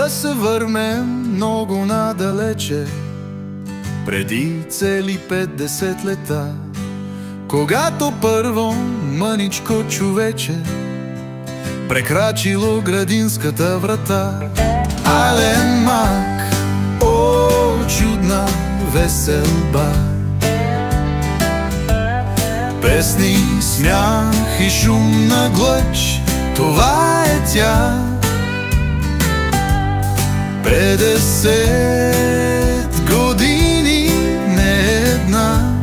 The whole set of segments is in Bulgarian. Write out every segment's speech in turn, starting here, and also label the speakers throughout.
Speaker 1: да се върнем много надалече, преди цели 50 лета, когато първо мъничко човече прекрачило градинската врата. Ален Мак, о, чудна веселба, песни, смях и шумна глъч, това е тя. 50 години не една,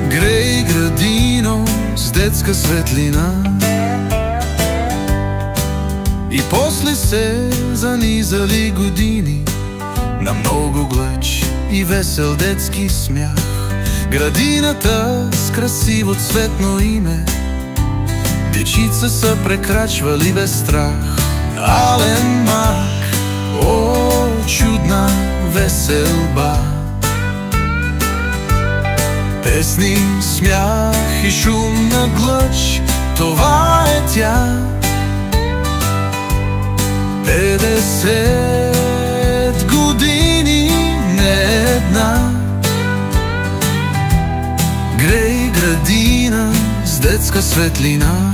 Speaker 1: грей градино с детска светлина. И после се занизали години на много глъч и весел детски смях. Градината с красиво цветно име, дечица са прекрачвали без страх. Ален Мак, о, чудна веселба, песни, смях и шумна глъч, това е тя. 50 години не една, грей градина с детска светлина.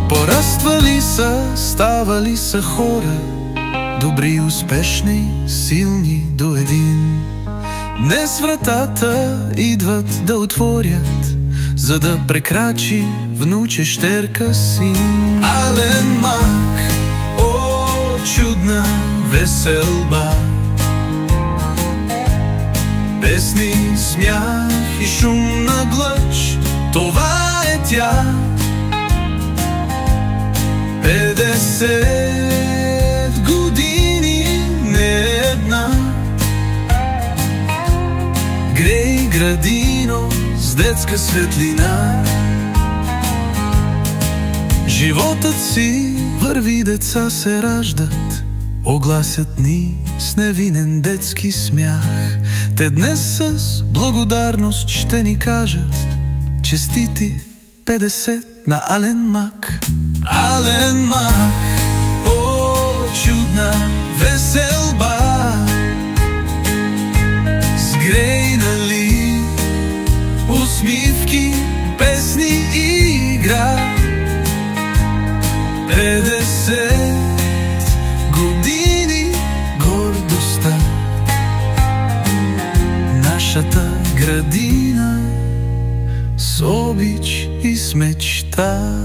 Speaker 1: Пораствали са, ставали са хора, добри, успешни, силни до един. Днес вратата идват да отворят, за да прекрачи внуче щерка син. Ален Мак, о, чудна веселба, песни, смях и шумна глъч, това е тя. 50 години не една, грей градино с детска светлина. Животът си върви, деца се раждат, огласят ни с невинен детски смях. Те днес с благодарност ще ни кажат: честити 50 на Ален Мак. Ален Мак, о, чудна веселба, сгрейнали усмивки, песни и игра. 50 години гордостта, нашата градина с обич и с мечта.